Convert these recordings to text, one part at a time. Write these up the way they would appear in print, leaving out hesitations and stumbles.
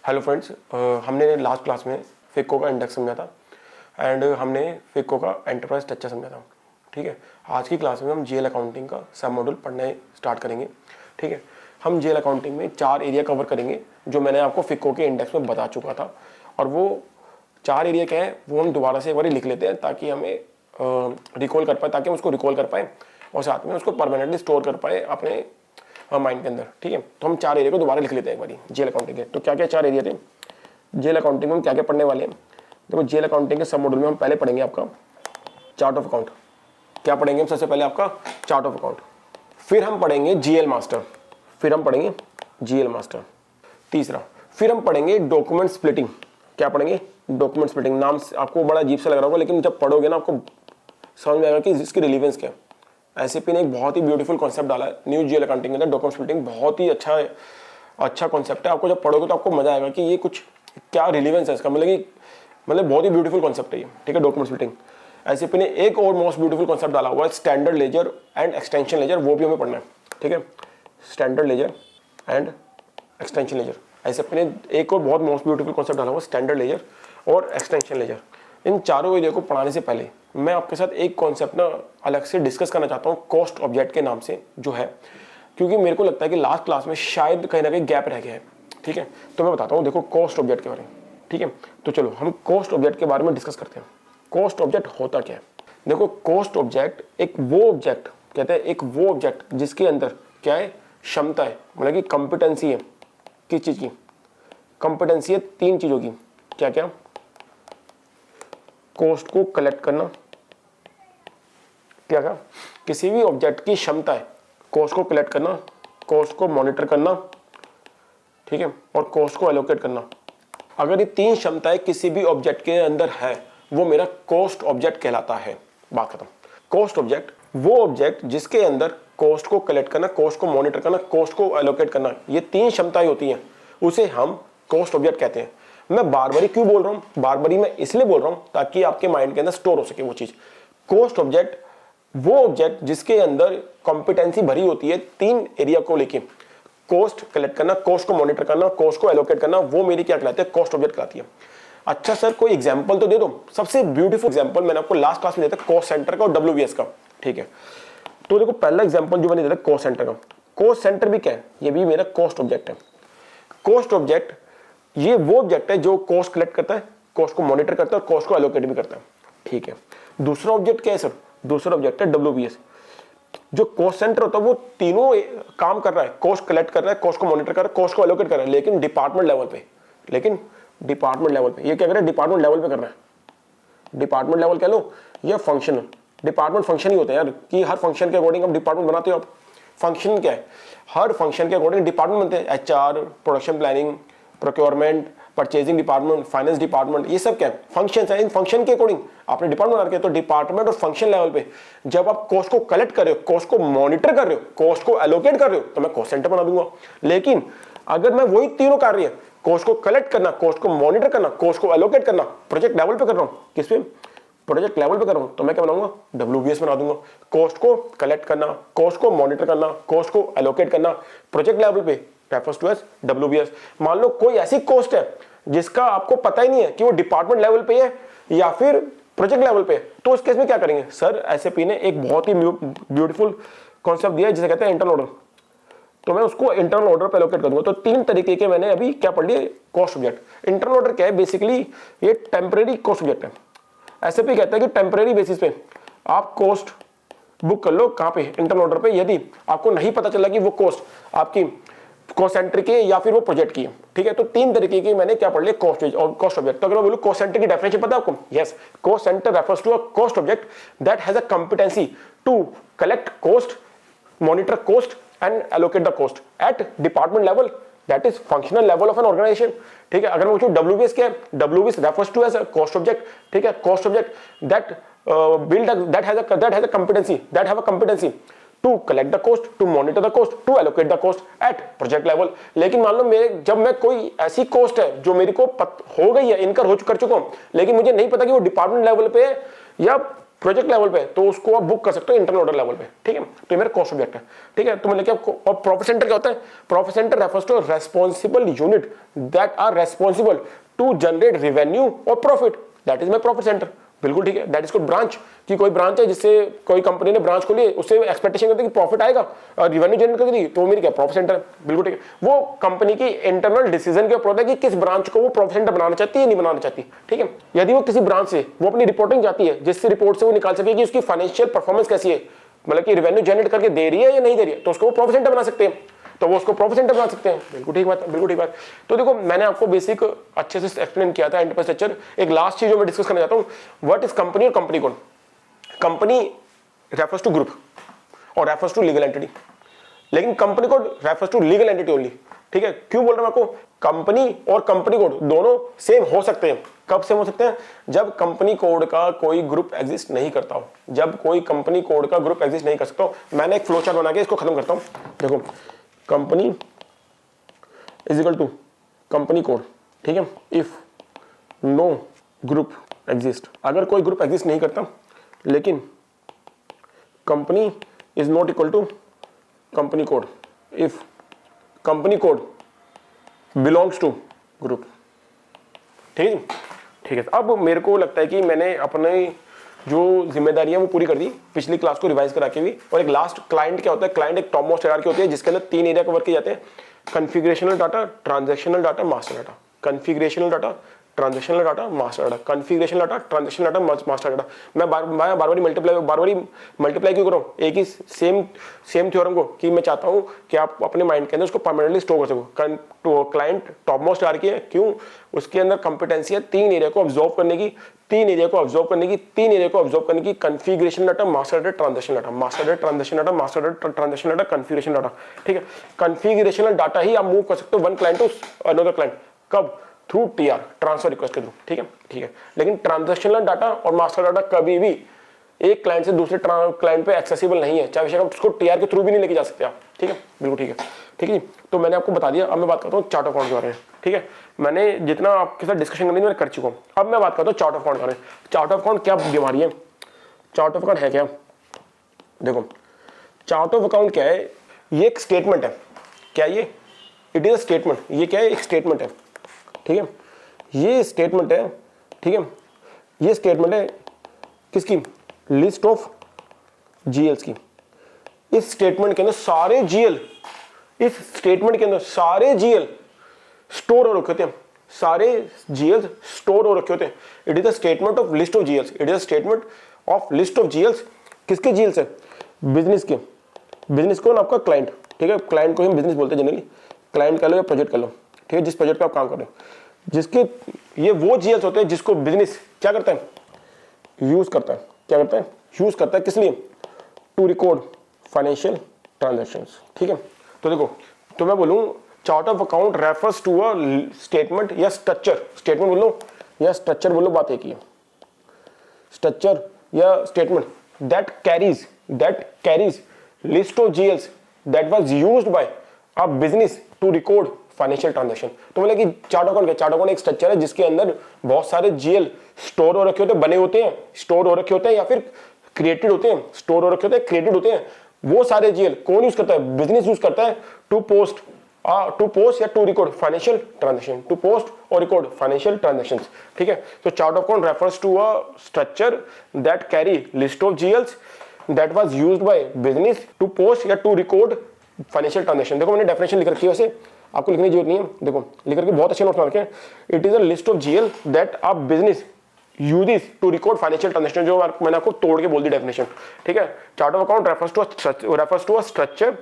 Hello friends, हमने last class में Fico का इंडेक्स समझा था एंड हमने फिको का एंटरप्राइज स्ट्रक्चर समझा था। ठीक है, आज की क्लास में हम जीएल अकाउंटिंग का सब मॉड्यूल पढ़ने स्टार्ट करेंगे। ठीक है, हम जीएल अकाउंटिंग में 4 एरिया कवर करेंगे जो मैंने आपको फिको के इंडेक्स में बता चुका था, और वो 4 एरिया क्या है वो हम दोबारा से एक बार लिख लेते हैं ताकि हमें रिकॉल कर पाए, ताकि हम उसको रिकॉल कर पाए और साथ में उसको परमानेंटली स्टोर कर पाए अपने माइंड के अंदर। ठीक है, तो हम 4 एरिया को दोबारा लिख लेते हैं एक बारी जीएल अकाउंटिंग के। तो क्या क्या 4 एरिया थे जीएल अकाउंटिंग में, हम क्या क्या पढ़ने वाले हैं? देखो, जीएल अकाउंटिंग के सब मॉड्यूल में हम पहले पढ़ेंगे आपका चार्ट ऑफ अकाउंट। क्या पढ़ेंगे हम? सबसे पहले आपका चार्ट ऑफ अकाउंट, फिर हम पढ़ेंगे जीएल मास्टर, फिर हम पढ़ेंगे जीएल मास्टर तीसरा, फिर हम पढ़ेंगे डॉक्यूमेंट स्प्लिटिंग। क्या पढ़ेंगे? Document splitting. नाम आपको बड़ा अजीब सा लग रहा होगा, लेकिन जब पढ़ोगे ना आपको समझ में आएगा कि इसकी रिलीवेंस क्या है। एसएपी ने एक बहुत ही ब्यूटीफुल कॉन्सेप्ट डाला है न्यू जीएल अकाउंटिंग के अंदर, डॉक्यूमेंट स्प्लिटिंग। बहुत ही अच्छा कॉन्सेप्ट है। आपको जब पढ़ोगे तो आपको मजा आएगा कि ये कुछ क्या रिलीवेंस है इसका, मतलब बहुत ही ब्यूटीफुल कॉन्सेप्ट है ये। ठीक है, डॉक्यूमेंट स्प्लिटिंग। एसएपी ने एक और मोस्ट ब्यूटीफुल कॉन्सेप्ट डाला हुआ है standard ledger and extension ledger, वो भी हमें पढ़ना है। ठीक है, standard ledger and extension ledger. SAP ने एक और बहुत मोस्ट ब्यूटीफुल कॉन्सेप्ट डाला हुआ स्टैंडर्ड लेजर और एक्सटेंशन लेजर। इन चारों एरिया को पढ़ाने से पहले मैं आपके साथ एक कॉन्सेप्ट ना अलग से डिस्कस करना चाहता हूँ, कॉस्ट ऑब्जेक्ट के नाम से जो है, क्योंकि मेरे को लगता है कि लास्ट क्लास में शायद कहीं ना कहीं गैप रह गया है। ठीक है, तो मैं बताता हूँ, देखो कॉस्ट ऑब्जेक्ट के बारे में। ठीक है, तो चलो हम कॉस्ट ऑब्जेक्ट के बारे में डिस्कस करते हैं। कॉस्ट ऑब्जेक्ट होता क्या है? देखो, कॉस्ट ऑब्जेक्ट एक वो ऑब्जेक्ट कहते हैं, एक वो ऑब्जेक्ट जिसके अंदर क्या है? क्षमता है, मतलब कि कंपिटेंसी है। किस चीज की कंपिटेंसी है? 3 चीजों की। क्या क्या? कॉस्ट को कलेक्ट करना, क्या क्या? किसी भी ऑब्जेक्ट की क्षमता है कॉस्ट को कलेक्ट करना, कॉस्ट को मॉनिटर करना, ठीक है, और कॉस्ट को एलोकेट करना। अगर ये 3 क्षमताएं किसी भी ऑब्जेक्ट के अंदर है, वो मेरा कॉस्ट ऑब्जेक्ट कहलाता है। बात खत्म। कॉस्ट ऑब्जेक्ट वो ऑब्जेक्ट जिसके अंदर कॉस्ट को कलेक्ट करना, कॉस्ट को मॉनिटर करना, कॉस्ट को एलोकेट करना, ये 3 क्षमताएं होती हैं, उसे हम कॉस्ट ऑब्जेक्ट कहते हैं। मैं बार बारी क्यों बोल रहा हूं? बार बारी मैं इसलिए बोल रहा हूं ताकि आपके माइंड के अंदर स्टोर हो सके वो चीज। कॉस्ट ऑब्जेक्ट वो ऑब्जेक्ट जिसके अंदर कॉम्पिटेंसी भरी होती है 3 एरिया को लेके, कॉस्ट कलेक्ट करना, कॉस्ट को मॉनिटर करना, कॉस्ट को एलोकेट करना, वो मेरी क्या कहलाती है? कॉस्ट ऑब्जेक्ट कहलाती है। अच्छा सर, कोई एग्जांपल तो दे दो। सबसे ब्यूटीफुल एग्जांपल मैंने आपको लास्ट क्लास में दिया था कॉस्ट सेंटर का और डब्ल्यूबीएस का। ठीक है, तो देखो पहला एग्जांपल जो मैंने दिया था कॉस्ट सेंटर का। कॉस्ट सेंटर भी क्या है? ये भी मेरा कॉस्ट ऑब्जेक्ट है। कॉस्ट ऑब्जेक्ट ये वो ऑब्जेक्ट है जो कॉस्ट कलेक्ट करता है, कॉस्ट को मॉनिटर करता है और कॉस्ट को एलोकेट भी करता है। ठीक है, दूसरा ऑब्जेक्ट क्या है सर? दूसरा ऑब्जेक्ट है डब्ल्यूबीएस। जो कॉस्ट सेंटर होता है वो तीनों काम कर रहा है, कॉस्ट कलेक्ट कर रहा है, कॉस्ट को मॉनिटर कर रहा है, कॉस्ट को एलोकेट कर रहा है, लेकिन डिपार्टमेंट लेवल पे। ये क्या कर रहा है? डिपार्टमेंट लेवल पे कर रहा है। डिपार्टमेंट लेवल कह लो या फंक्शन। डिपार्टमेंट फंक्शन ही होता है यार, कि हर फंक्शन के अकॉर्डिंग हम डिपार्टमेंट बनाते हो। आप फंक्शन क्या है? हर फंक्शन के अकॉर्डिंग डिपार्टमेंट बनते हैं। HR, production planning, procurement, purchasing department, finance department, ये सब क्या है? फंक्शंस हैं। इन फंक्शन के अकॉर्डिंग आपने डिपार्टमेंट बना रखे। तो डिपार्टमेंट और फंक्शन लेवल पे जब आप कॉस्ट को कलेक्ट कर रहे हो, कॉस्ट को मॉनिटर कर रहे हो, कॉस्ट को एलोकेट कर रहे हो, तो मैं कॉस्ट सेंटर बना दूंगा। लेकिन अगर मैं वही तीनों कार्य, कॉस्ट को कलेक्ट करना, कॉस्ट को मॉनिटर करना, कॉस्ट को एलोकेट करना, प्रोजेक्ट लेवल पे कर रहा हूं, किस पे? प्रोजेक्ट लेवल पे कर रहा हूं, तो मैं क्या बनाऊंगा? डब्ल्यूबीएस बना दूंगा। कॉस्ट को कलेक्ट करना, कॉस्ट को मॉनिटर करना, कॉस्ट को एलोकेट करना, प्रोजेक्ट लेवल पे रेफर्स टू एज डब्ल्यूबीएस। मान लो कोई ऐसी कॉस्ट है जिसका आपको पता ही नहीं है कि वो डिपार्टमेंट लेवल पे है या फिर प्रोजेक्ट लेवल पे, तो उस केस में क्या करेंगे? सर एसएपी ने एक बहुत ही ब्यूटीफुल कॉन्सेप्ट दिया है जिसे कहते हैं इंटरनल ऑर्डर। तो मैं उसको इंटरनल ऑर्डर पे एलोकेट करूंगा। तो 3 तरीके के मैंने अभी क्या पढ़ लिए? Cost object. इंटरनल ऑर्डर क्या है? बेसिकली ये टेम्परेरी कॉस्ट ऑब्जेक्ट है। एसएपी कहता है कि टेम्परेरी बेसिस पे आप कॉस्ट बुक कर लो। कहां पे? इंटरनल ऑर्डर पे। यदि आपको नहीं पता चला कि वो कॉस्ट आपकी कॉस्ट सेंटर की या फिर वो प्रोजेक्ट की है। ठीक है, तो 3 तरीके की मैंने क्या पढ़ लिया? Cost object. तो अगर मैं बोलूं कॉस्ट सेंटर की डेफिनेशन पता है आपको? Yes, cost centre refers to a cost object that has a competency to collect cost, monitor cost and allocate the cost at department level, that is functional level of an organisation. ठीक है, अगर मैं पूछूं WBS क्या है? WBS refers to as a cost object. ठीक है, cost object that that has a competency to collect the cost, to monitor the cost, to allocate the cost at project level। लेकिन मान लो जब मैं कोई ऐसी कॉस्ट है जो मेरे को हो गई है, इनकर कर चुका हूं, लेकिन मुझे नहीं पता कि वो डिपार्टमेंट लेवल पे है या प्रोजेक्ट लेवल पे तो उसको आप बुक कर सकते हो इंटरनल ऑर्डर लेवल पे, ठीक है। तो ये मेरा कॉस्ट ऑब्जेक्ट है, ठीक है। तो मैंने क्या, और प्रॉफिट सेंटर क्या होता है? Profit centre refers to responsible unit that are responsible to generate revenue और profit, that is my profit centre. बिल्कुल ठीक है। दैट इज कॉल्ड ब्रांच, कि कोई ब्रांच है जिससे कोई कंपनी ने ब्रांच खोली है, उससे एक्सपेक्टेशन करते हैं कि प्रॉफिट आएगा और रेवेन्यू जनरेट कर दी, तो मेरी क्या प्रॉफिट सेंटर है। बिल्कुल ठीक है। वो कंपनी की इंटरनल डिसीजन के ऊपर होता है कि किस ब्रांच को वो प्रॉफिट सेंटर बनाना चाहती है, नहीं बनाना चाहती, ठीक है। यदि वो किसी ब्रांच से वो अपनी रिपोर्टिंग चाहती है, जिससे रिपोर्ट से वो निकाल सके कि उसकी फाइनेंशियल परफॉर्मेंस कैसी है, मतलब कि रेवेन्यू जनरेट करके दे रही है या नहीं दे रही है, तो उसको वो प्रॉफिट सेंटर बना सकते हैं, तो वो उसको प्रॉफिट सेंटर बना सकते हैं। बिल्कुल ठीक बात, बिल्कुल ठीक बात। तो देखो मैंने आपको बेसिक अच्छे से एक्सप्लेन किया था एंटरप्राइज स्ट्रक्चर। एक लास्ट चीज जो मैं डिस्कस करना चाहता हूं, व्हाट इज कंपनी और company code. Company refers to group और रेफर्स टू लीगल एंटिटी, लेकिन company code refers to legal entity only, ठीक है। क्यों बोल रहा हूं आपको? कंपनी और कंपनी कोड दोनों सेम हो सकते हैं। कब सेम हो सकते हैं? जब कंपनी कोड का कोई ग्रुप एग्जिस्ट नहीं करता हो, जब कोई कंपनी कोड का ग्रुप एग्जिस्ट नहीं कर सकता हो। मैंने एक फ्लो चार्ट बना के इसको खत्म करता हूं। देखो, company is equal to company code, ठीक है। इफ नो ग्रुप एग्जिस्ट, अगर कोई ग्रुप एग्जिस्ट नहीं करता लेकिन company is not equal to company code, if company code belongs to group, ठीक है। ठीक है, अब मेरे को लगता है कि मैंने अपने जो जिम्मेदारियां वो पूरी कर दी पिछली क्लास को रिवाइज करा के भी। और एक लास्ट, क्लाइंट क्या होता है? क्लाइंट एक टॉप मोस्ट हायरार्की होती है जिसके अंदर 3 एरिया कवर किए जाते हैं: configurational data, transactional data, master data. Configurational data, transactional data, master data, configurational data, transactional data, master data. मैं बार बार मल्टीप्लाई क्यों कर रहा हूँ एक ही सेम थ्योरम को, कि मैं चाहता हूँ कि आप अपने माइंड के अंदर उसको परमानेंटली स्टोर कर सको। क्लाइंट टॉप मोस्ट हायरार्की है, क्यों? उसके अंदर कंपिटेंसी है 3 एरिया को ऑब्जर्व करने की, 3 एरिया को ऑब्जर्व करने की, configuration data, master data, transaction data, master data, transaction data, master data, transaction data, configuration data, ठीक है। कॉन्फ़िगरेशनल डाटा ही आप मूव कर सकते हो one client to another client, कब? थ्रू टीआर, ट्रांसफर रिक्वेस्ट के थ्रू, ठीक है, ठीक है। लेकिन ट्रांजैक्शनल डाटा और मास्टर डाटा कभी भी एक क्लाइंट से दूसरे क्लाइंट पे एक्सेसिबल नहीं है, चाहे आप उसको टीआर के थ्रू भी नहीं लेके जा सकते आप, ठीक है, बिल्कुल ठीक है, ठीक है जी। तो मैंने आपको बता दिया। अब मैं बात करता हूँ चार्ट ऑफ अकाउंट के बारे में, ठीक है। मैंने जितना आपके साथ डिस्कशन करनी मैंने कर चुका हूँ। अब मैं बात करता हूँ चार्ट ऑफ अकाउंट के बारे में। चार्ट ऑफ अकाउंट क्या बीमारी है? चार्ट ऑफ अकाउंट है क्या? देखो, चार्ट ऑफ अकाउंट क्या है? ये एक स्टेटमेंट है। क्या ये? It is a statement. ये क्या है? एक स्टेटमेंट है, ठीक है। ये स्टेटमेंट है, ठीक है। ये स्टेटमेंट है किसकी? लिस्ट ऑफ जीएल्स की। इस स्टेटमेंट के अंदर सारे जीएल, इस स्टेटमेंट के अंदर सारे जीएल स्टोर हो रखे होते हैं, सारे जीएल्स स्टोर हो रखे होते हैं। It is a statement of list of GLs. It is a statement of list of GLs. किसके जीएल्स है? बिजनेस के। बिजनेस कौन? आपका क्लाइंट, ठीक है। क्लाइंट को हम बिजनेस बोलते हैं जनरली। क्लाइंट कर लो या प्रोजेक्ट कर लो, ठीक है, जिस प्रोजेक्ट पे आप काम कर रहे हो, जिसके ये वो जीएल्स होते हैं जिसको बिजनेस क्या करता है? यूज करता है। क्या करता है? यूज करता है। किस लिए? टू रिकॉर्ड फाइनेंशियल ट्रांजैक्शंस, ठीक है। तो देखो, तो मैं बोलूं chart of account refers to a statement या स्ट्रक्चर। स्टेटमेंट बोलो या स्ट्रक्चर बोलो, बात एक ही है। स्ट्रक्चर या statement that carries list of GLs that was used by a business to record financial transaction. तो मतलब कि चार्ट अकाउंट क्या? चार्ट अकाउंट एक स्ट्रक्चर है जिसके अंदर बहुत सारे जीएल स्टोर हो रखे होते हैं, बने होते हैं, स्टोर हो रखे होते हैं, या फिर क्रिएटेड होते हैं। स्टोर हो रखे होते हैं, क्रिएटेड होते हैं। वो सारे जीएल कौन यूज करता है? बिजनेस यूज करता है टू पोस्ट या to record financial transaction, to post और रिकॉर्ड फाइनेंशियल ट्रांजैक्शंस, ठीक है। तो chart of account refers to a structure that carry list of GLs that was used by business to post या to record financial transaction. देखो मैंने definition लिख रखी है, वैसे आपको लिखने की जरूरत नहीं है। देखो लिख करके बहुत अच्छे नोट बना रखे। It is a list of GL that a business uses to record financial transaction, जो मैंने आपको तोड़ के बोल दी डेफिनेशन, ठीक है। Chart of account refers to a structure,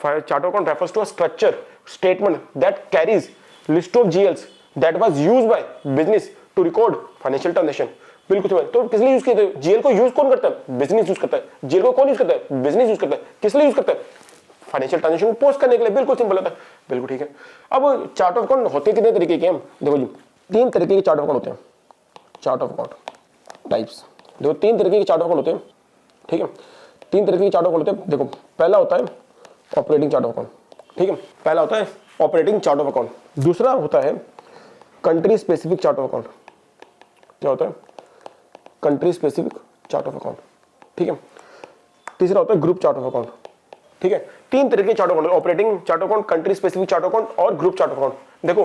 chart of account refers to a structure statement that carries list of GLs that was used by business to record financial transaction. बिल्कुल समझ। तो किस लिए यूज किया? GL को use कौन करता है? बिजनेस यूज करता है। जीएल को कौन यूज करता है? बिजनेस यूज करता है। किस लिए यूज करता है? फाइनेंशियल ट्रांजैक्शन को पोस्ट करने के लिए। बिल्कुल सिंपल होता है, बिल्कुल ठीक है। अब चार्ट ऑफ अकाउंट होते कितने तरीके के हैं? देखो जी, 3 तरीके के चार्ट ऑफ अकाउंट होते हैं। चार्ट ऑफ अकाउंट टाइप्स, देखो 3 तरीके के चार्ट ऑफ अकाउंट होते हैं, ठीक है। 3 तरीके के चार्ट ऑफ अकाउंट होते हैं। देखो पहला होता है ऑपरेटिंग चार्ट ऑफ अकाउंट, ठीक है। पहला होता है ऑपरेटिंग चार्ट ऑफ अकाउंट। दूसरा होता है country specific chart of account. क्या होता है? Country specific chart of account, ठीक है। तीसरा होता है ग्रुप चार्ट ऑफ अकाउंट, ठीक है। तीन तरीके के chart of account, operating chart of account, country specific chart of account और ग्रुप चार्ट ऑफ अकाउंट। देखो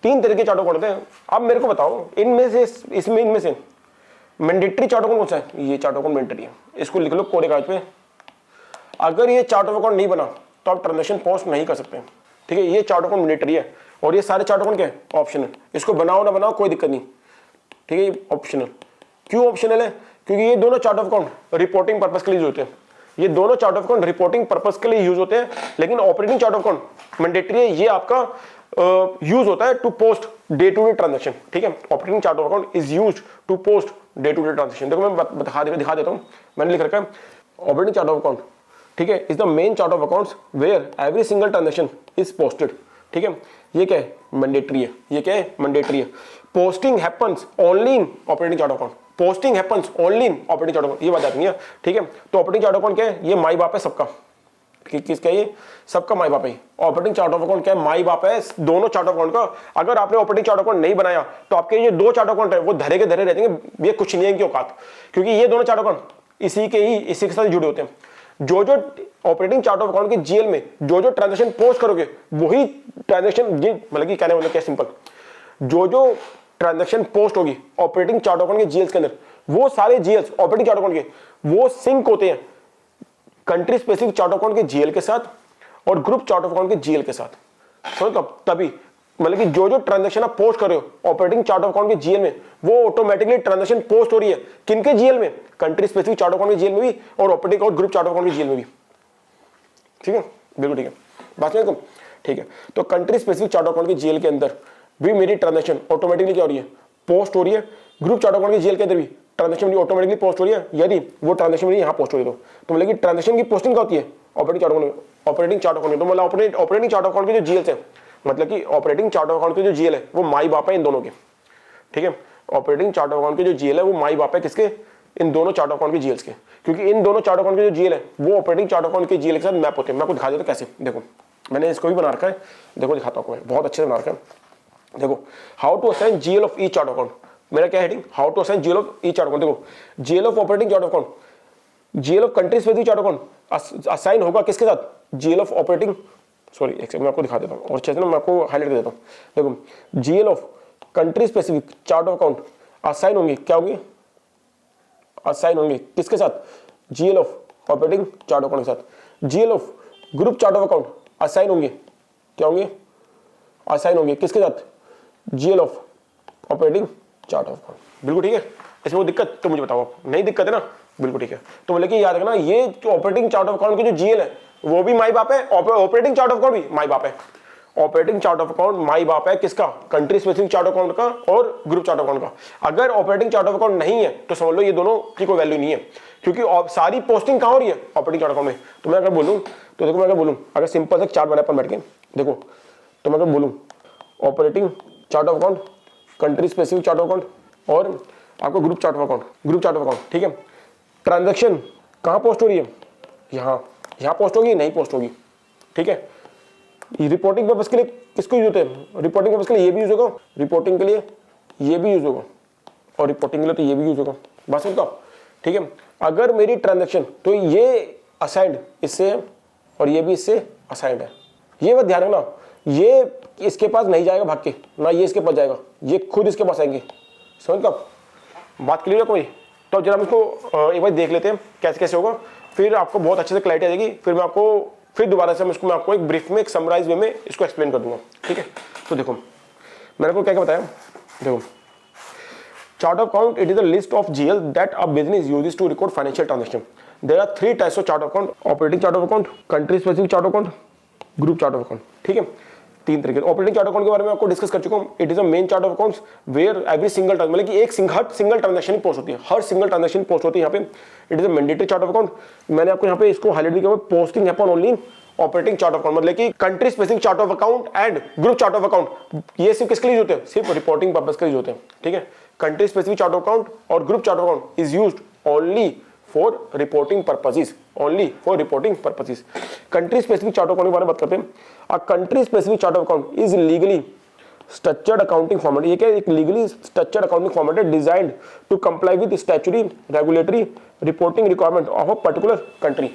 तीन तरीके के चार्ट ऑफ अकाउंट होते हैं। अब मेरे को बताओ इनमें से मैंडेटरी चार्ट ऑफ अकाउंट कौन सा है? ये चार्ट ऑफ अकाउंट मैंडेटरी है, इसको लिख लो कोरे कागज पे। अगर ये चार्ट ऑफ अकाउंट नहीं बना तो आप ट्रांजेक्शन पोस्ट नहीं कर सकते, ठीक है। ये चार्ट ऑफ अकाउंट मैंडेटरी है और ये सारे चार्ट ऑफ अकाउंट क्या है? ऑप्शनल। इसको बनाओ ना बनाओ कोई दिक्कत नहीं, ठीक है। ये ऑप्शनल। क्यों ऑप्शनल है? क्योंकि ये दोनों chart of account reporting purpose के लिए यूज होते हैं। ये दोनों chart of account reporting purpose के लिए यूज होते हैं, लेकिन operating chart of account mandatory है। ये आपका यूज होता है to post day to day transaction, ठीक है। Operating chart of account is use to post day to day transaction. देखो मैं दिखा देता हूं, मैंने लिख रखा है ऑपरेटिंग चार्ट ऑफ अकाउंट, ठीक है, is the main chart of accounts where every single transaction is posted, ठीक है। ये क्या है? मैंडेटरी है। ये क्या है? मैंडेटरी है। Posting happens only in operating chart of account, posting happens only in operating chart of account, ये बात आती है, ठीक है। तो ऑपरेटिंग चार्ट ऑफ अकाउंट क्या है? ये माई बाप है सबका, किसका? ये सबका माई बाप है। ऑपरेटिंग चार्ट ऑफ अकाउंट क्या है? माई बाप है दोनों चार्ट ऑफ अकाउंट का। अगर आपने ऑपरेटिंग चार्ट ऑफ अकाउंट नहीं बनाया तो आपके ये दो चार्ट ऑफ अकाउंट है वो धरे के धरे रहते हैं, ये कुछ नहीं है इनकी औकात, क्योंकि ये दोनों चार्ट ऑफ अकाउंट इसी के साथ जुड़े होते हैं। जो ऑपरेटिंग चार्ट ऑफ अकाउंट के जीएल में जो ट्रांजेक्शन पोस्ट करोगे वही ट्रांजेक्शन, मतलब कि कहने वाला क्या सिंपल, जो ट्रांजेक्शन पोस्ट होगी ऑपरेटिंग चार्ट ऑफ अकाउंट के जीएल्स के अंदर, वो सारे जीएल्स ऑपरेटिंग चार्ट ऑफ अकाउंट के वो सिंक होते हैं country specific chart of account के जीएल के साथ और ग्रुप चार्ट ऑफ अकाउंट के जीएल के साथ। समझ तभी मतलब कि जो ट्रांजेक्शन आप पोस्ट कर रहे हो ऑपरेटिंग चार्ट ऑफ अकाउंट के जीएल में, वो ऑटोमेटिकली ट्रांजेक्शन पोस्ट हो रही है किनके जीएल में? Country specific chart of account के जीएल में भी और ऑपरेटिंग और ग्रुप चार्ट ऑफ अकाउंट के जीएल में भी, ठीक है। बिल्कुल ठीक है, बात में ठीक है। तो country specific chart of account के जीएल के अंदर भी मेरी ट्रांजेक्शन ऑटोमेटिकली क्या हो रही है? पोस्ट हो रही है। ग्रुप चार्ट ऑफ अकाउंट के जीएल के अंदर भी ट्रांजेक्शन मेरी ऑटोमेटिकली पोस्ट हो रही है, यदि वो ट्रांजेक्शन मेरी यहाँ पोस्ट हो रही है तो मतलब कि ट्रांजेक्शन की पोस्टिंग क्या होती है? Operating chart of account. तो मतलब ऑपरेटिंग चार्ट ऑफ अकाउंट के जो जीएल्स है, मतलब कि ऑपरेटिंग चार्ट ऑफ अकाउंट के जो जीएल है वो माई बाप है इन दोनों के, ठीक है। ऑपरेटिंग चार्ट ऑफ अकाउंट के जो जीएल है वो माई बाप है किसके? इन दोनों चार्ट ऑफ अकाउंट के जीएल्स के, क्योंकि इन दोनों चार्ट ऑफ अकाउंट के जो जीएल है वो ऑपरेटिंग चार्ट ऑफ अकाउंट के जीएल के साथ मैप होते हैं। मैं आपको दिखा देता हूं कैसे। देखो मैंने इसको भी बना रखा है, देखो दिखाता हूं, बहुत अच्छे से बना रखा है। देखो how to assign GL of each chart of account, मेरा क्या heading? How to assign GL of each chart account. देखो GL of operating chart account, GL of country specific chart account assign होगा किसके साथ? जीएल ऑफ ऑपरेटिंग, सॉरी एक second मैं आपको दिखा देता हूं और अच्छे से ना मैं आपको हाईलाइट कर देता हूं। देखो GL of country specific chart of account assign होंगे, क्या होंगे? असाइन होंगे किसके साथ? GL of operating chart of account के साथ। GL of group chart of account assign होंगे, क्या होंगे? असाइन होंगे किसके साथ? GL of operating chart of account. बिल्कुल ठीक है। इसमें वो दिक्कत तो मुझे बताओ, नहीं दिक्कत है ना? बिल्कुल ठीक है। तो बोले कि याद रखना ये जो ऑपरेटिंग चार्ट ऑफ अकाउंट के जो जीएल है वो भी माई बाप है, ऑपरेटिंग चार्ट ऑफ अकाउंट भी माई बाप है। ऑपरेटिंग चार्ट ऑफ अकाउंट माई बाप है किसका? Country specific chart of account का और ग्रुप चार्ट ऑफ अकाउंट का। अगर ऑपरेटिंग चार्ट ऑफ अकाउंट नहीं है तो समझ लो ये दोनों की कोई वैल्यू नहीं है, क्योंकि सारी पोस्टिंग कहां हो रही है? ऑपरेटिंग चार्ट अकाउंट में। तो मैं अगर बोलूं तो देखो, मैं अगर बोलूं अगर सिंपल से चार्ट बनाए पर बैठ के देखो, तो मैं अगर बोलूं operating chart of account, country specific chart of account और आपको ग्रुप चार्ट ऑफ अकाउंट, ठीक है। ट्रांजेक्शन कहां पोस्ट हो रही है? यहां पोस्ट होगी, नहीं पोस्ट होगी, ठीक है। रिपोर्टिंग पर्पस के लिए किसको यूज होते हैं? रिपोर्टिंग पर्पस के लिए ये भी यूज होगा, रिपोर्टिंग के लिए ये भी यूज होगा और रिपोर्टिंग के लिए तो ये भी यूज होगा। बस समझो, ठीक है। अगर मेरी ट्रांजेक्शन तो ये असाइंड इससे है और ये भी इससे असाइंड है, ये बात ध्यान रखना। ये इसके पास नहीं जाएगा भाग के, ना ये इसके पास जाएगा, ये खुद इसके पास आएंगे। समझ लो बात क्लियर है कोई? तो जरा हम इसको एक बार देख लेते हैं कैसे कैसे होगा, फिर आपको बहुत अच्छे से क्लैरिटी आ जाएगी। फिर मैं आपको दोबारा से मैं आपको एक ब्रीफ में, एक समराइज वे में इसको एक्सप्लेन कर दूंगा, ठीक है। तो देखो मैंने आपको क्या क्या बताया। देखो chart of account, it is a list of GL that a business uses to record financial transaction. There are 3 types of chart of account: operating chart of account, country specific chart of account, group chart of account, ठीक है। 3 तरीके। Operating chart account के बारे में आपको discuss कर चुका हूं। It is a main chart of accounts where every single मतलब कि एक सिंगल ट्रांजैक्शन पोस्ट होती है, हर सिंगल ट्रांजैक्शन पोस्ट होती है यहाँ पे। It is a mandatory chart of account. मैंने आपको यहाँ पे इसको हाईलाइट भी किया, posting happen only in operating chart of account, मतलब कि country specific chart of account and group chart of account, ये सिर्फ किसके लिए होते हैं? सिर्फ रिपोर्टिंग पर्पस के लिए होते हैं, ठीक है। Country specific chart of account और group chart of account is used only for reporting purposes, only for reporting purposes. Country specific chart of account के बारे में बात करते हैं। A country specific chart of account is legally structured accounting format, ये क्या एक लीगली स्ट्रक्चर्ड अकाउंटिंग फॉर्मेट है designed to comply with statutory regulatory reporting requirement of a particular country,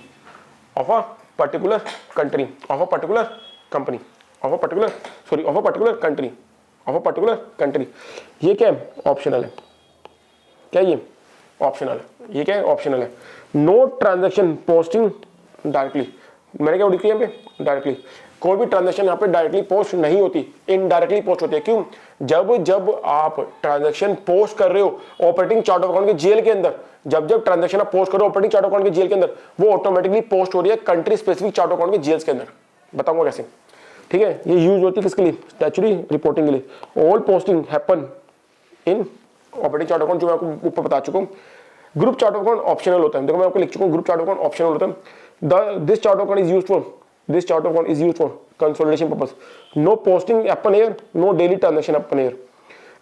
of a particular country, of a particular company, of a particular sorry of a particular country, of a particular country. ये क्या है? Optional है। क्या ये? Optional है। ये क्या है? ऑप्शनल है। नो ट्रांजैक्शन पोस्टिंग डायरेक्टली, मैंने क्या लिखी है यहाँ पे? डायरेक्टली। कोई भी ट्रांजैक्शन यहाँ पे डायरेक्टली पोस्ट नहीं होती, इनडायरेक्टली पोस्ट होती है। क्यों? जब आप ट्रांजैक्शन पोस्ट कर रहे हो ऑपरेटिंग चार्ट ऑफ अकाउंट के जीएल के अंदर, जब ट्रांजैक्शन आप पोस्ट करो ऑपरेटिंग चार्ट ऑफ अकाउंट के जीएल के अंदर, वो ऑटोमेटिकली पोस्ट हो रही है country specific chart of account के जीएल के अंदर। बताऊंगा कैसे, ठीक है। ये यूज होती है किसके लिए? स्टैट्यूटरी रिपोर्टिंग के लिए। All posting happen in operating chart account, जो मैं आपको ऊपर बता चुका हूँ। Group chart of account optional होता है, देखो मैं आपको लिख चुका हूँ, group chart of account optional होता है। This chart of account is used for, this chart of account is used for consolidation purpose. No posting happen here, no daily transaction happen here.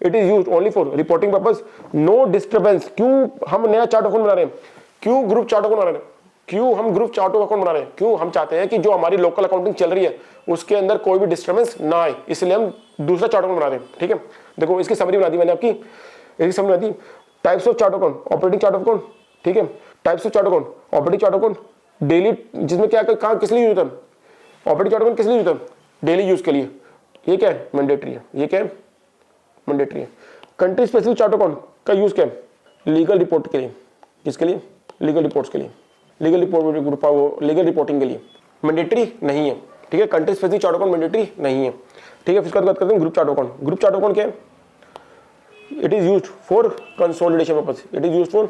It is used only for reporting purpose, no disturbance. क्यों हम नया chart of account बना रहे हैं? क्यों group chart of account बना रहे हैं? क्यों हम ग्रुप चार्ट ऑफ अकाउंट बना रहे हैं? क्यों हम चाहते हैं कि जो हमारी लोकल अकाउंटिंग चल रही है उसके अंदर कोई भी डिस्टर्बेंस ना आए, इसलिए हम दूसरा चार्ट ऑफ अकाउंट बना रहे हैं, ठीक है। देखो इसकी समरी बना दी मैंने आपकी, इसकी समरी बना दी। Types of chart of account, operating chart of account, ठीक है। Types of chart of account, operating chart of account daily, जिसमें क्या कहाँ किस लिए यूज होता है? ऑपरेटिंग चार्ट ऑफ अकाउंट किस लिए यूज होता है? डेली यूज के लिए। ये क्या है? मैंडेटरी है। ये क्या है? मैंडेटरी है। Country specific chart of account का यूज क्या है? लीगल रिपोर्ट के लिए। किसके लिए? लीगल रिपोर्ट्स के लिए, लीगल रिपोर्ट, लीगल रिपोर्टिंग के लिए। मैंडेटरी नहीं है, ठीक है। Country specific chart of account mandatory नहीं है, ठीक है। फिर बात करते हैं group chart of account. Group chart of account क्या है? It is used for consolidation purpose, it is used for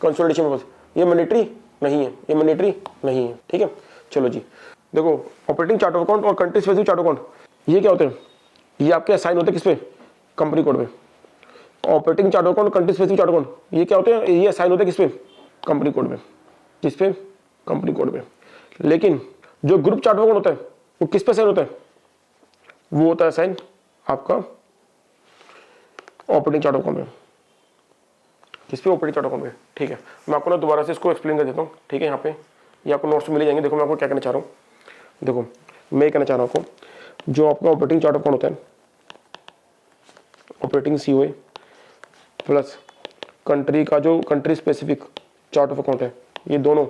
consolidation purpose. ये मैंडेटरी नहीं है, ये मैंडेटरी नहीं है, ठीक है। चलो जी, देखो ऑपरेटिंग चार्ट ऑफ अकाउंट और country specific chart of account ये क्या होते हैं? ये आपके असाइन होते हैं किस पे? कंपनी कोड में। Operating chart of account, country specific chart of account ये क्या होते हैं? ये असाइन होते हैं किस पे? कंपनी कोड में। किस पे? कंपनी कोड में। लेकिन जो ग्रुप चार्ट ऑफ अकाउंट होता है वो किस पे साइन होता है? वो होता है साइन आपका ऑपरेटिंग चार्ट ऑफ अकाउंट में। किस पे? ऑपरेटिंग चार्ट ऑफ अकाउंट में, ठीक है। मैं आपको ना दोबारा से इसको एक्सप्लेन कर देता हूँ, ठीक है। यहाँ पे ये आपको नोट्स मिल जाएंगे। देखो मैं आपको क्या कहना चाह रहा हूँ, देखो मैं कहना चाह रहा हूँ आपको, जो आपका ऑपरेटिंग चार्ट ऑफ अकाउंट होता है, ऑपरेटिंग सीओए प्लस कंट्री का जो country specific chart of account है, ये दोनों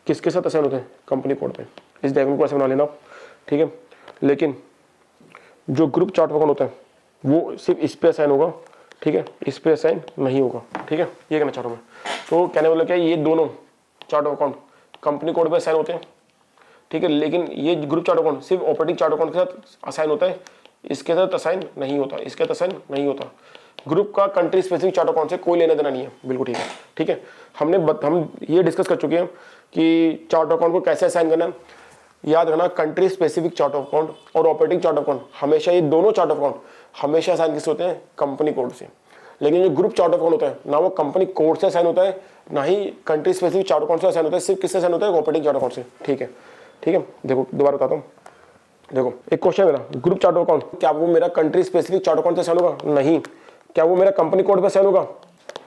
किसके साथ असाइन होते हैं? कंपनी कोड पे। इस डायग्राम को ऐसे बना लेना आप, ठीक है। लेकिन जो ग्रुप चार्ट ऑफ अकाउंट होता है वो सिर्फ इस पे असाइन होगा, ठीक है, इस पे असाइन नहीं होगा, ठीक है। ये कहना चाह रहा हूँ मैं। तो कहने वाला क्या है, ये दोनों chart of account company code पे असाइन होते हैं, ठीक है। लेकिन ये ग्रुप चार्ट ऑफ अकाउंट सिर्फ ऑपरेटिंग चार्ट ऑफ अकाउंट के साथ असाइन होता है, इसके साथ असाइन नहीं होता, इसके साथ असाइन नहीं होता। ग्रुप का country specific chart of account से कोई लेना देना नहीं है, बिल्कुल ठीक है, ठीक है। हम ये डिस्कस कर चुके हैं कि चार्ट ऑफ अकाउंट को कैसे असाइन करना है। याद रखना, country specific chart of account और ऑपरेटिंग चार्ट ऑफ अकाउंट हमेशा, ये दोनों चार्ट ऑफ अकाउंट हमेशा असाइन किससे होते हैं? कंपनी कोड से। लेकिन जो ग्रुप चार्ट ऑफ अकाउंट होता है ना, वो कंपनी कोड से असाइन होता है, ना ही country specific chart of account से असाइन होता है, सिर्फ किससे असाइन होता है? ऑपरेटिंग चार्ट ऑफ अकाउंट से, ठीक है, ठीक है। देखो दोबारा बताता हूँ, देखो एक क्वेश्चन मेरा, ग्रुप चार्ट ऑफ अकाउंट क्या वो मेरा country specific chart of account से असाइन होगा? नहीं। क्या वो मेरा कंपनी कोड पे असाइन होगा?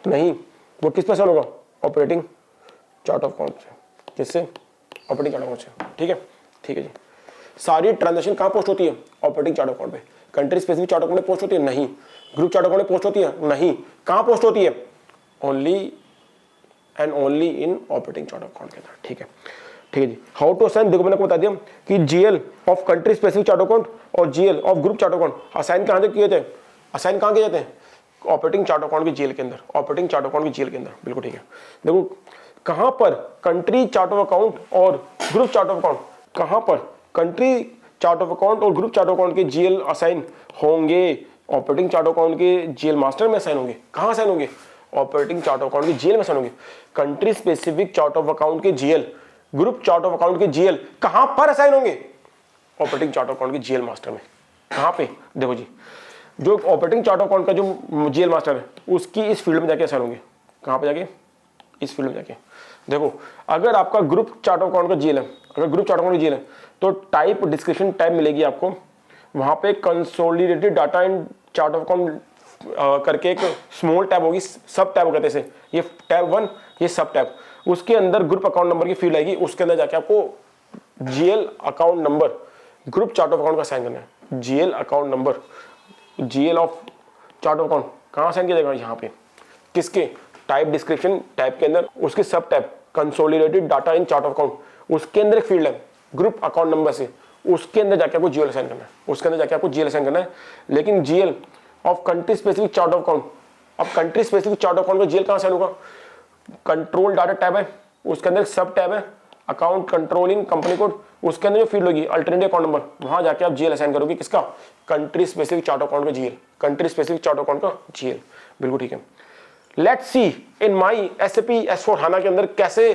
नहीं। वो किस पे असाइन होगा? ऑपरेटिंग चार्ट ऑफ अकाउंट से। किससे? ऑपरेटिंग चार्ट ऑफ अकाउंट से, ठीक है, ठीक है जी। सारी ट्रांजैक्शन कहाँ पोस्ट होती है? ऑपरेटिंग चार्ट ऑफ अकाउंट पे। Country specific chart of account में पोस्ट होती है? नहीं। ग्रुप चार्ट ऑफ अकाउंट में पोस्ट होती है? नहीं। कहाँ पोस्ट होती है? Only and only in operating chart of account के अंदर, ठीक है, ठीक है जी। हाउ टू असाइन, देखो मैंने आपको बता दिया कि GL of country specific chart of account और GL of group chart of account assign कहाँ से किए थे? असाइन कहाँ किए जाते हैं? ऑपरेटिंग चार्ट ऑफ अकाउंट की जीएल के अंदर, ऑपरेटिंग चार्ट ऑफ अकाउंट की जीएल के अंदर, बिल्कुल ठीक है। देखो कहां पर कंट्री चार्ट ऑफ अकाउंट और ग्रुप चार्ट ऑफ अकाउंट, कहां पर कंट्री चार्ट ऑफ अकाउंट और ग्रुप चार्ट ऑफ अकाउंट के जीएल असाइन होंगे? ऑपरेटिंग चार्ट ऑफ अकाउंट के जीएल मास्टर में असाइन होंगे। कहां असाइन होंगे? ऑपरेटिंग चार्ट ऑफ अकाउंट के जीएल में असाइन होंगे। Country specific chart of account के GL, group chart of account के जीएल कहां पर असाइन होंगे? ऑपरेटिंग चार्ट ऑफ अकाउंट के जीएल मास्टर में। कहां पे? देखो जी, जो ऑपरेटिंग चार्ट ऑफ अकाउंट का जो जीएल मास्टर है उसकी इस फील्ड में जाके असाइन होंगे। कहां पे जाके? इस फील्ड में जाके। देखो अगर आपका ग्रुप चार्ट ऑफ अकाउंट का जीएल है, अगर ग्रुप चार्ट ऑफ अकाउंट का जीएल है तो टाइप डिस्क्रिप्शन टैब मिलेगी आपको, वहां पे consolidated data and chart of account करके एक स्मॉल टैब होगी, सब टैब कहते हैं, ये टैब 1, ये सब टैब, उसके अंदर ग्रुप अकाउंट नंबर की फील्ड आएगी, उसके अंदर जाके आपको GL account number group chart of account का साइन करना है। GL account number GL of chart of account कहाँ साइन किया जाएगा, यहाँ पे। किसके, टाइप डिस्क्रिप्शन टैब के अंदर, उसके सब tab consolidated data in chart of account, उसके अंदर एक फील्ड है ग्रुप अकाउंट नंबर से, उसके अंदर जाके आपको जीएल असाइन करना है, उसके अंदर जाके आपको जीएल असाइन करना है। लेकिन GL of country specific chart of account, अब country specific chart of account का जीएल कहाँ साइन होगा, कंट्रोल डाटा टैब है, उसके अंदर सब टैब है अकाउंट कंट्रोलिंग कंपनी कोड, उसके अंदर जो फील्ड होगी अल्टरनेटिव अकाउंट नंबर, वहां जाके आप जीएल असाइन करोगे। किसका, कंट्री स्पेसिफिक चार्ट अकाउंट का GL, country specific chart account का जीएल। बिल्कुल ठीक है। Let's see in my SAP S/4HANA के अंदर कैसे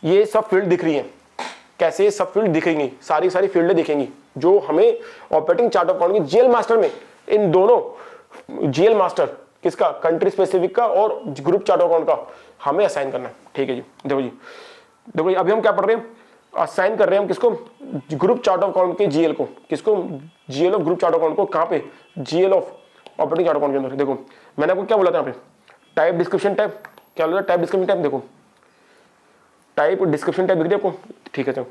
ये सब फील्ड दिख रही है, कैसे ये सब फील्ड दिखेंगी, सारी फील्डें दिखेंगी जो हमें ऑपरेटिंग चार्ट अकाउंट की जीएल मास्टर में, इन दोनों जीएल मास्टर किसका, कंट्री स्पेसिफिक का और ग्रुप चार्ट अकाउंट का हमें असाइन करना है। ठीक है जी। देखो जी अभी हम क्या पढ़ रहे हैं, असाइन कर रहे हैं हम किसको, ग्रुप चार्ट ऑफ अकाउंट के जीएल को, किसको, GL of group chart account को, कहां पे, GL of operating chart account के अंदर। देखो मैंने आपको क्या बोला था यहाँ पे, टाइप डिस्क्रिप्शन टैब, क्या बोला, टाइप डिस्क्रिप्शन टैब, देखो टाइप डिस्क्रिप्शन टैब दिख रही है आपको, ठीक है। चलो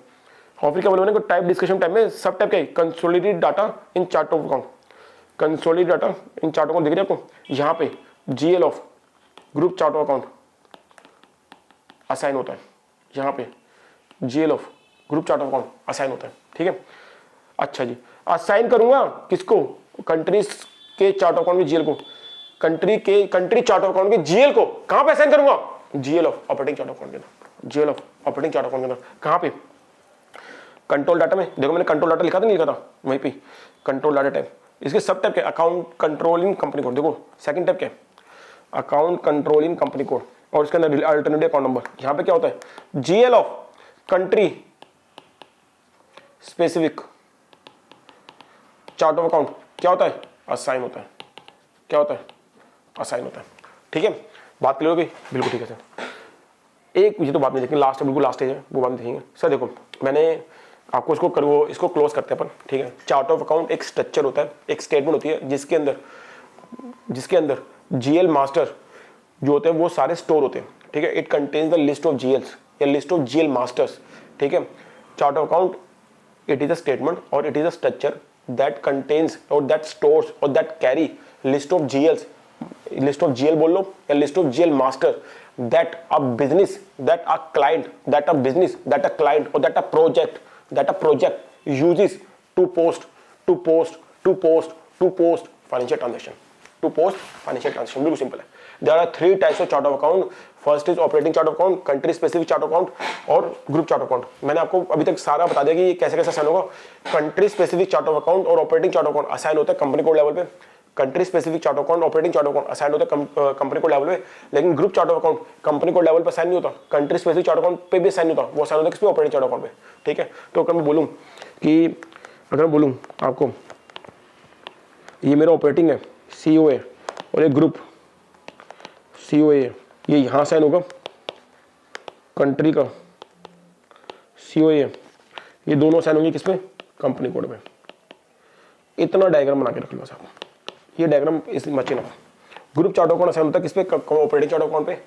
और फिर क्या बोला मैंने, टाइप डिस्क्रिप्शन टैब में सब टैब क्या है, consolidated data in chart of account, consolidated data in chart account दिख रही है आपको, यहाँ पे GL of group chart of account assign होता है, यहाँ पे GL of group chart of account assign होता है। ठीक है, अच्छा जी, असाइन करूंगा किसको, कंट्रीज के चार्ट ऑफ अकाउंट में जीएल को, कंट्री चार्ट ऑफ अकाउंट के जीएल को कहां पे असाइन करूंगा, GL of operating chart of account के अंदर, GL of operating chart of account के अंदर, कहां पे, कंट्रोल डाटा में। देखो मैंने कंट्रोल डाटा लिखा था, नहीं लिखा था, वहीं पे कंट्रोल डाटा टैब, इसके सब टैब क्या, अकाउंट कंट्रोलिंग कंपनी कोड, देखो सेकंड टैब क्या है, अकाउंट कंट्रोलिंग कंपनी कोड, और इसके अंदर अल्टरनेटिव अकाउंट नंबर। यहां पे क्या होता है, GL of country specific chart of account क्या होता है, असाइन होता है, क्या होता है, असाइन होता है। ठीक है, बात क्लियर हो गई, बिल्कुल ठीक है सर। एक ये तो बात नहीं देखी, लास्ट बिल्कुल लास्ट है वो बात देखेंगे सर। देखो मैंने आपको इसको क्लोज करते हैं अपन, ठीक है। चार्ट ऑफ अकाउंट एक स्ट्रक्चर होता है, एक स्टेटमेंट होती है जिसके अंदर जीएल मास्टर जो होते हैं वो सारे स्टोर होते हैं। ठीक है, it contains the list of GLs या लिस्ट ऑफ जीएल मास्टर्स। ठीक है, chart of account it is a statement or it is a structure that contains or that stores or that carry list of GLs, list of GL बोल लो या list of GL master that a business, that a client, that a business, that a client or that a project uses to post financial transaction, बिल्कुल simple है। There are three types of chart of account. First is operating chart of account, country specific chart of account और group chart of account. मैंने आपको अभी तक सारा बता दिया कि ये कैसे कैसे असाइन होगा। Country specific chart of account और operating chart of account assign होता है कंपनी कोड लेवल पे, country specific chart of account operating chart of account assign होता है कंपनी कोड लेवल पे। लेकिन group chart of account company code level पर assign नहीं होता, कंट्री स्पेसिफिक चार्ट अकाउंट पे भी असाइन नहीं होता, वो असाइन होता है किस पे, ऑपरेटिंग चार्ट अकाउंट पे। ठीक है, तो अगर मैं बोलूँ कि आपको ये मेरा ऑपरेटिंग है COA और एक ग्रुप COA है, ये यहाँ साइन होगा कंट्री का COA, ये दोनों साइन होंगे किसमें, कंपनी कोड में। इतना डायग्राम बना के रख लो साहब, ये डायग्राम इस मचे ना। ग्रुप चार्ट अकाउंट असाइन होता है किस पे, ऑपरेटिंग चार्ट अकाउंट पे,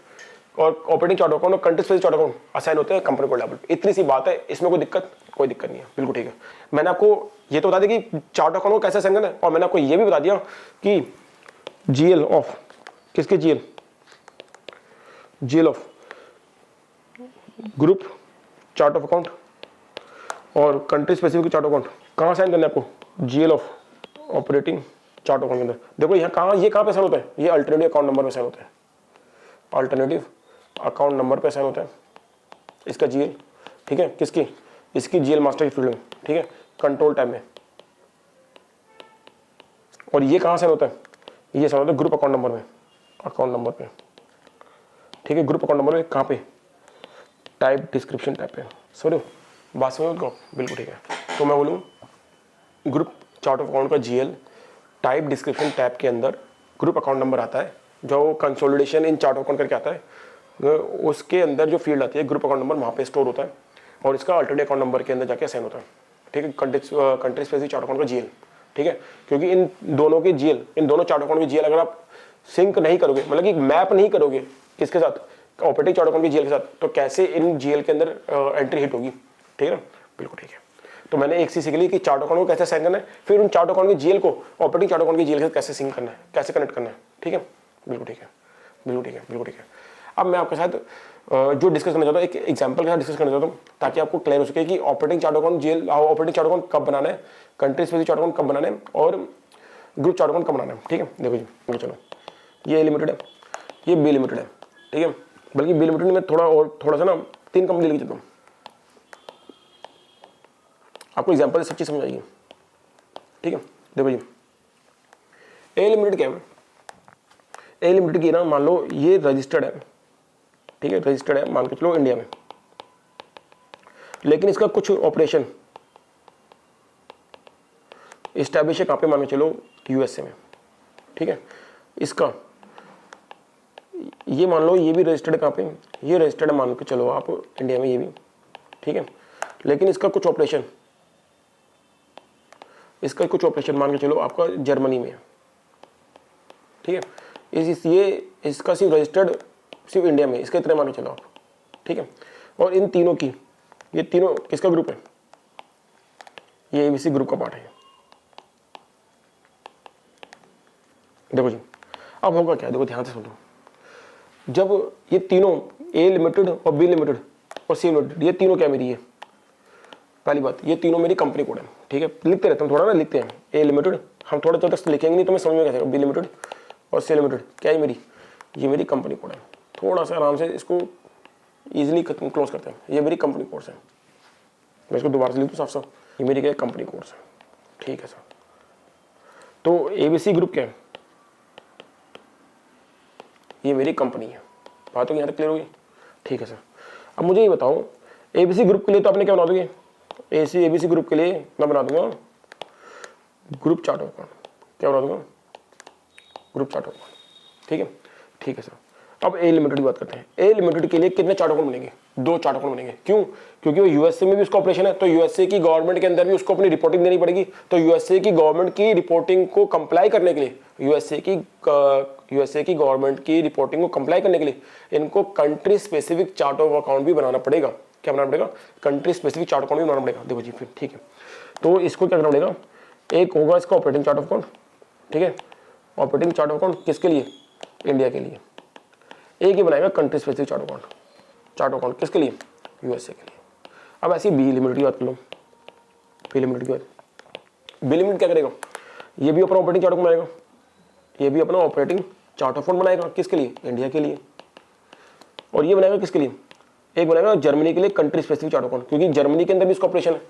और ऑपरेटिंग चार्ट अकाउंट और country specific chart account assign होते हैं कंपनी कोड लेवल पे। इतनी सी बात है, इसमें कोई दिक्कत नहीं है, बिल्कुल ठीक है। मैंने आपको ये तो बता दिया कि चार्ट अकाउंट को कैसे असाइन करना है, और मैंने आपको ये भी बता दिया कि जीएल ऑफ किसके, GL of group chart of account और country specific chart of account कहाँ साइन करना है आपको, GL of operating chart account के अंदर। देखो ये कहाँ पे साइन होता है, ये अल्टरनेटिव अकाउंट नंबर पे साइन होता है, अल्टरनेटिव अकाउंट नंबर पे साइन होता है इसका जीएल। ठीक है, किसकी, इसकी जीएल मास्टर की फील्ड में। ठीक है, कंट्रोल टाइम में। और ये कहाँ साइन होता है, ये साइन होता है ग्रुप अकाउंट नंबर में, अकाउंट नंबर पे। ठीक है, ग्रुप अकाउंट नंबर में कहाँ पे, टाइप डिस्क्रिप्शन टैब पे। सॉरी बात समझ गो, बिल्कुल ठीक है। तो मैं बोलूँ ग्रुप चार्ट ऑफ अकाउंट का जीएल टाइप डिस्क्रिप्शन टैब के अंदर ग्रुप अकाउंट नंबर आता है, जो consolidation in chart of account करके आता है, उसके अंदर जो फील्ड आती है ग्रुप अकाउंट नंबर वहाँ पे स्टोर होता है, और इसका अल्टरनेटिव अकाउंट नंबर के अंदर जाके असाइन होता है। ठीक है, कंट्री स्पेसिफिक चार्ट अकाउंट का जीएल। ठीक है, क्योंकि इन दोनों के जीएल, इन दोनों चार्ट अकाउंट के जीएल अगर आप सिंक नहीं करोगे, मतलब कि मैप नहीं करोगे किसके साथ, ऑपरेटिंग चार्ट अकाउंट के जीएल के साथ, तो कैसे इन जीएल के अंदर एंट्री हिट होगी। ठीक है ना, बिल्कुल ठीक है। तो मैंने एक चीज सीख ली कि चार्ट अकाउंट को कैसे साइन करना है, फिर उन चार्ट अकाउंट की जीएल को ऑपरेटिंग चार्ट अकाउंट की जीएल के साथ कैसे सिंक करना है, कैसे कनेक्ट करना है। ठीक है, बिल्कुल ठीक है, बिल्कुल ठीक है, बिल्कुल ठीक है। अब मैं आपके साथ जो डिस्कस करना चाहता हूँ, एक एग्जांपल के साथ डिस्कस करना चाहता हूँ ताकि आपको क्लियर हो सके कि operating chart account GL, operating chart account कब बनाना है, कंट्री स्पेसिफिक चार्ट अकाउंट कब बनाना है और ग्रुप चार्ट अकाउंट कब बनाना है। ठीक है, देखो जी, चलो ये ए लिमिटेड है, ये बी लिमिटेड है। ठीक है, बल्कि बी लिमिटेड में थोड़ा सा ना 3 कंपनी लेके चलता हूँ, आपको एग्जांपल से सब चीज समझ आएगी। ठीक है, देखो जी, ए लिमिटेड क्या है, ए लिमिटेड की ना मान लो ये रजिस्टर्ड है। ठीक है, रजिस्टर्ड है मान के चलो इंडिया में, लेकिन इसका कुछ ऑपरेशन इस्टेब्लिश है कहाँ पे, मान के चलो यूएसए में। ठीक है, इसका ये मान लो ये भी रजिस्टर्ड है कहाँ पे, ये रजिस्टर्ड है मान के चलो आप इंडिया में, ये भी। ठीक है, लेकिन इसका कुछ ऑपरेशन मान के चलो आपका जर्मनी में है। ठीक है, इसका सिर्फ रजिस्टर्ड सिर्फ इंडिया में, इसके इतने मान के चलो आप। ठीक है, और इन तीनों की, ये तीनों किसका ग्रुप है, ये एबीसी ग्रुप का पार्ट है। देखो जी, अब होगा क्या, देखो ध्यान से सुनो। जब ये तीनों ए लिमिटेड और बी लिमिटेड और सी लिमिटेड, ये तीनों क्या मेरी है, पहली बात ये तीनों मेरी कंपनी कोड है। ठीक है, लिखते रहते हैं थोड़ा ना, लिखते हैं ए लिमिटेड, हम थोड़ा जब तक लिखेंगे नहीं तो मैं समझ में कैसे, बी लिमिटेड और सी लिमिटेड क्या है मेरी, ये मेरी कंपनी कोड है। थोड़ा सा आराम से इसको इजीली क्लोज करते हैं, ये मेरी कंपनी कोड है। मैं इसको दोबारा से लिख दूँ साफ साफ, ये मेरी क्या कंपनी कोड है। ठीक है सर, तो एबीसी ग्रुप क्या है, ये मेरी कंपनी है। बात हो यहाँ तक क्लियर होगी। ठीक है सर, अब मुझे ये बताओ एबीसी ग्रुप के लिए तो आपने क्या बना दोगे, एबीसी ग्रुप के लिए मैं बना दूंगा ग्रुप चार्ट अकाउंट। क्या बना दूंगा, ग्रुप चार्ट अकाउंट। ठीक है, ठीक है सर। अब ए लिमिटेड की बात करते हैं। ए लिमिटेड के लिए कितने चार्ट अकाउंट बनेंगे, 2 चार्ट अकाउंट बनेंगे। क्यों, क्योंकि वो यूएसए में भी उसका ऑपरेशन है, तो यूएसए की गवर्नमेंट के अंदर भी उसको अपनी रिपोर्टिंग देनी पड़ेगी। तो यूएसए की गवर्नमेंट की रिपोर्टिंग को कंप्लाई करने के लिए, यूएसए की गवर्नमेंट की रिपोर्टिंग को कंप्लाई करने के लिए इनको country specific chart of account भी बनाना पड़ेगा। क्या बनाना पड़ेगा, कंट्री स्पेसिफिक चार्ट अकाउंट भी बनाना पड़ेगा। देखो जी फिर ठीक है, तो इसको क्या करना पड़ेगा, एक होगा इसका ऑपरेटिंग चार्ट ऑफ अकाउंट। ठीक है, ऑपरेटिंग चार्ट ऑफ अकाउंट किसके लिए, इंडिया के लिए। एक ही बनाएगा कंट्री स्पेसिफिक चार्ट अकाउंट किसके लिए, यूएसए के लिए। अब ऐसी बी लिमिटेड की बात कर लो, बी लिमिटेड की बात, बी लिमिटेड क्या करेगा, ये भी अपना ऑपरेटिंग चार्ट बनाएगा, ये भी अपना ऑपरेटिंग चार्ट ऑफ अकाउंट बनाएगा किसके लिए, इंडिया के लिए। और ये बनाएगा किसके लिए, एक बनाएगा जर्मनी के लिए कंट्री स्पेसिफिक चार्ट अकाउंट, क्योंकि जर्मनी के अंदर भी इसका ऑपरेशन है।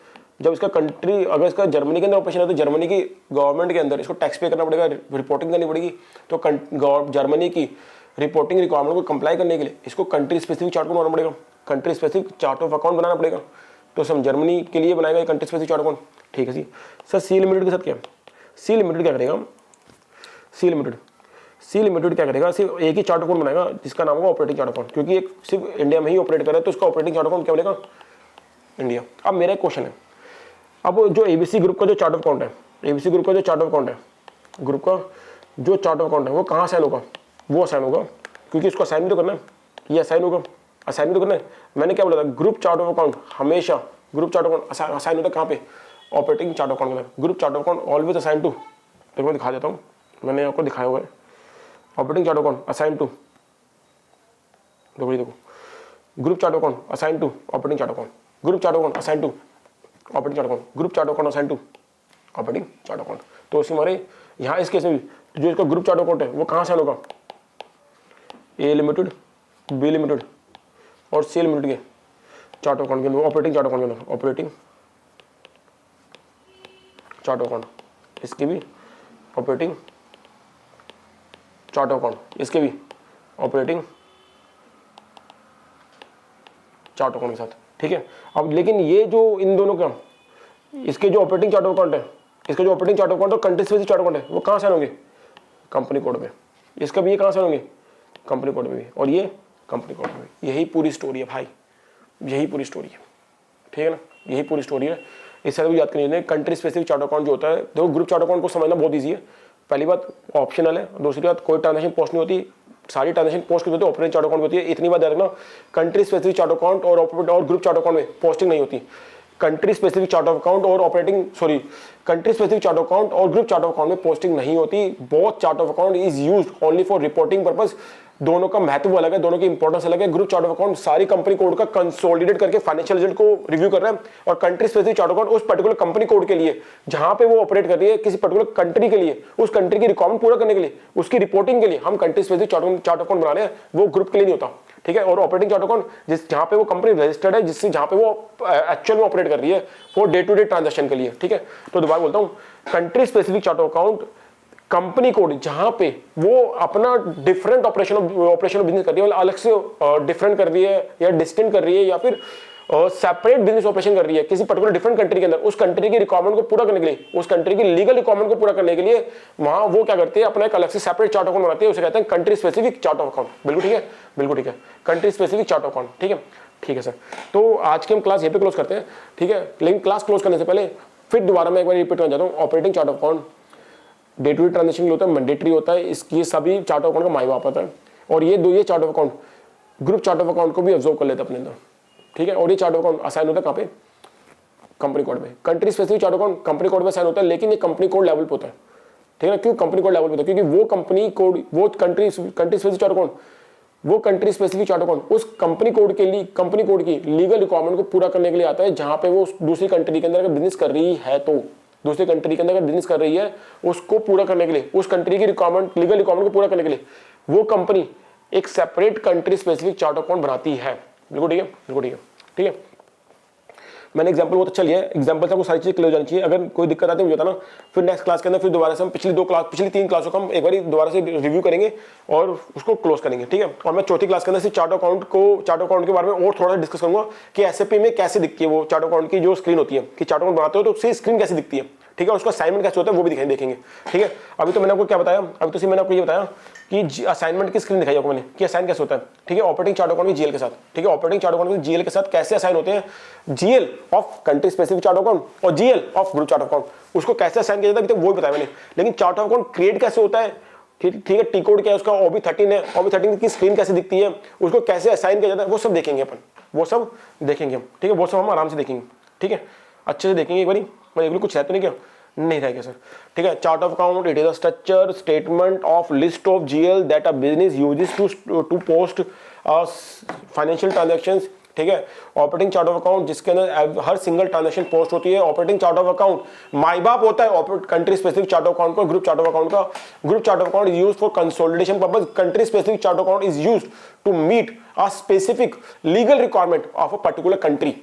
जब इसका कंट्री, अगर इसका जर्मनी के अंदर ऑपरेशन है तो जर्मनी की गवर्नमेंट के अंदर इसको टैक्स पे करना पड़ेगा, रिपोर्टिंग करनी पड़ेगी। तो जर्मनी की रिपोर्टिंग रिक्वायरमेंट को कंप्लाई करने के लिए इसको कंट्री स्पेसिफिक चार्ट बनाना पड़ेगा, country specific chart of account बनाना पड़ेगा। तो हम जर्मनी के लिए बनाएगा कंट्री स्पेसिफिक चार्ट अकाउंट। ठीक है जी सर। सी लिमिटेड के साथ क्या, सी लिमिटेड क्या करेगा, सी लिमिटेड क्या करेगा, सिर्फ एक ही चार्ट अकाउंट बनाएगा जिसका नाम होगा ऑपरेटिंग चार्ट अकाउंट, क्योंकि एक सिर्फ इंडिया में ही ऑपरेट कर रहा है तो उसका ऑपरेटिंग चार्ट अकाउंट क्या बनेगा, इंडिया। अब मेरा एक क्वेश्चन है, अब जो एबीसी ग्रुप का जो चार्ट ऑफ अकाउंट है, एबीसी ग्रुप का जो चार्ट ऑफ अकाउंट है, ग्रुप का जो चार्ट ऑफ अकाउंट है वो कहाँ साइन होगा, वो साइन होगा, क्योंकि उसको असाइन भी तो करना है, ये असाइन होगा, असाइन भी तो करना है। मैंने क्या बोला था, ग्रुप चार्ट ऑफ अकाउंट हमेशा, group chart of account assign होता है कहाँ पे, ऑपरेटिंग चार्ट अकाउंट में। Group chart account always assign to, तो मैं दिखा देता हूँ, मैंने आपको दिखाया हुआ है, operating chart account assign to, देखो group chart account assign to operating chart account, group chart account assign to operating chart account, group chart account assign to operating chart account. तो उसी हमारे यहाँ इस केस में भी जो इसका ग्रुप चार्ट अकाउंट है वो कहाँ साइन होगा, ए लिमिटेड, बी लिमिटेड और सी लिमिटेड के चार्ट अकाउंट के अंदर, ऑपरेटिंग चार्ट अकाउंट के अंदर, ऑपरेटिंग चार्ट अकाउंट, इसके भी ऑपरेटिंग चार्ट अकाउंट, इसके भी ऑपरेटिंग चार्ट अकाउंट के साथ। ठीक है, अब लेकिन ये जो इन दोनों का, इसके जो ऑपरेटिंग चार्ट अकाउंट है, इसका जो ऑपरेटिंग चार्ट अकाउंट और कंट्री स्पेसिफिक चार्ट अकाउंट है वो कहाँ साइन होंगे, कंपनी कोड में। इसका भी ये कहाँ साइन होंगे, कंपनी कोड में भी, और ये कंपनी कोड में भी। यही पूरी स्टोरी है भाई, यही पूरी स्टोरी है, ठीक है ना, यही पूरी स्टोरी है। इससे भी याद करनी है, कंट्री स्पेसिफिक चार्ट अकाउंट जो होता है, देखो ग्रुप चार्ट अकाउंट को समझना बहुत ईजी है। पहली बात ऑप्शनल है, दूसरी बात कोई ट्रांजेक्शन पोस्ट नहीं होती, सारी ट्रांजेक्शन पोस्ट की होती है, ऑपरेटिंग चार्ट अकाउंट होती है। इतनी बात याद रखना, कंट्री स्पेसिफिक चार्ट अकाउंट और ग्रुप चार्ट अकाउंट में पोस्टिंग नहीं होती। Country specific chart of account और country specific chart of account और ग्रुप चार्ट ऑफ अकाउंट में पोस्टिंग नहीं होती। Both chart of account is used only for reporting purpose. दोनों का महत्व अलग है, दोनों की इंपॉर्टेंस अलग है। ग्रुप चार्ट ऑफ अकाउंट सारी कंपनी कोड का कंसोलिडेट करके फाइनेंशियल रिजल्ट को रिव्यू कर रहा है, और country specific chart of account उस पर्टिकुलर कंपनी कोड के लिए जहां पे वो ऑपरेट कर रही है, किसी पर्टिकुलर कंट्री के लिए, उस कंट्री की रिक्वायरमेंट पूरा करने के लिए, उसकी रिपोर्टिंग के लिए हम country specific chart of account बना रहे हैं, वो ग्रुप के लिए नहीं होता। ठीक है, और ऑपरेटिंग चार्ट ऑफ अकाउंट जहां पे वो कंपनी रजिस्टर्ड है, जिससे जहां पे वो एक्चुअल में ऑपरेट कर रही है for day to day transaction के लिए। ठीक है, तो दोबारा बोलता हूं, country specific chart of account company code जहां पे वो अपना डिफरेंट ऑपरेशन बिजनेस कर रही है, अलग से डिफरेंट कर रही है या डिस्टिंक्ट कर रही है या फिर सेपरेट बिजनेस ऑपरेशन कर रही है किसी पर्टिकुलर डिफरेंट कंट्री के अंदर, उस कंट्री की रिक्वायरमेंट को पूरा करने के लिए, उस कंट्री की लीगल रिक्वायरमेंट को पूरा करने के लिए वहां वो क्या करती है, अपना एक अलग से सेपरेट चार्ट अकाउंट बनाती है, उसे कहते हैं country specific chart of account. बिल्कुल ठीक है, बिल्कुल ठीक है, country specific chart of account. ठीक है, ठीक है सर। तो आज की हम क्लास यहीं पे क्लोज करते हैं। ठीक है, लेकिन क्लास क्लोज करने से पहले फिर दोबारा मैं एक बार रिपीट करना चाहता हूँ, operating chart of account day to day transaction के लिए होता है, मैंडेटरी होता है, इसकी सभी चार्ट ऑफ अकाउंट का माई बाप होता है, और ये chart of account group chart of account को भी ऑब्जर्व कर लेते हैं अपने अंदर। ठीक है, और ये चार्ट ऑफ अकाउंट असाइन होता है कहाँ पे, कंपनी कोड में। Country specific chart of account company code में असाइन होता है, लेकिन ये कंपनी कोड लेवल पे होता है। ठीक है, क्यों कंपनी कोड लेवल पे होता है, क्योंकि वो कंपनी कोड, वो कंट्री स्पेसिफिक चार्ट अकाउंट, वो कंट्री स्पेसिफिक चार्ट अकाउंट उस कंपनी कोड के लिए, कंपनी कोड की लीगल रिक्वायरमेंट को पूरा करने के लिए आता है, जहां पे वो दूसरी कंट्री के अंदर अगर बिजनेस कर रही है, तो दूसरी कंट्री के अंदर अगर बिजनेस कर रही है, उसको पूरा करने के लिए, उस कंट्री की रिक्वायरमेंट, लीगल रिक्वायरमेंट को पूरा करने के लिए वो कंपनी एक separate country specific chart account बनाती है। बिल्कुल ठीक है, बिल्कुल ठीक है। ठीक है, मैंने एग्जांपल बहुत अच्छा लिया है, एग्जांपल से आपको सारी चीज़ क्लियर हो जानी चाहिए। अगर कोई दिक्कत आती है मुझे बताना, फिर नेक्स्ट क्लास के अंदर फिर दोबारा से हम पिछली 3 क्लासों को हम एक बार दोबारा से रिव्यू करेंगे और उसको क्लोज करेंगे। ठीक है, और मैं चौथी क्लास के अंदर से चार्ट अकाउंट के बारे में और थोड़ा सा डिस्कस करूंगा कि एसएपी में कैसे दिखती है वो चार्ट अकाउंट की जो स्क्रीन होती है, कि चार्ट अकाउंट बनाते हो तो उसकी स्क्रीन कैसे दिखती है। ठीक है, उसका असाइनमेंट कैसे होता है वो भी देखेंगे। ठीक है, अभी तो मैंने आपको क्या बताया, अभी तो मैंने आपको ये बताया कि असाइनमेंट की स्क्रीन दिखाई आपको मैंने कि असाइन कैसे होता है। ठीक है, ऑपरेटिंग चार्ट अकाउंट की जीएल के साथ। ठीक है, ऑपरेटिंग चार्ट अकाउंट की जीएल के साथ कैसे असाइन होते हैं, GL of country specific chart account और GL of group chart account, उसको कैसे असाइन किया जाता है अभी तक वो भी बताया मैंने। लेकिन चार्ट ऑफ अकाउंट क्रिएट कैसे होता है, ठीक है, टी कोड क्या है उसका, OB13 है, OB13 की स्क्रीन कैसे दिखती है, उसको कैसे असाइन किया जाता है, वो सब देखेंगे अपन, वो सब देखेंगे हम। ठीक है, वो सब हम आराम से देखेंगे। ठीक है, अच्छे से देखेंगे एक बारी, कुछ है तो नहीं क्या, नहीं रहेगा सर। ठीक है, chart of account it is a structure statement of list of GL that a business uses to post financial transactions. ठीक है, ऑपरेटिंग चार्ट ऑफ अकाउंट जिसके अंदर हर सिंगल ट्रांजैक्शन पोस्ट होती है। ऑपरेटिंग चार्ट ऑफ अकाउंट माई बाप होता है country specific chart of account को, ग्रुप चार्ट ऑफ अकाउंट का। Group chart of account is used for consolidation purpose, country specific chart of account is used to meet a specific legal requirement of a particular country.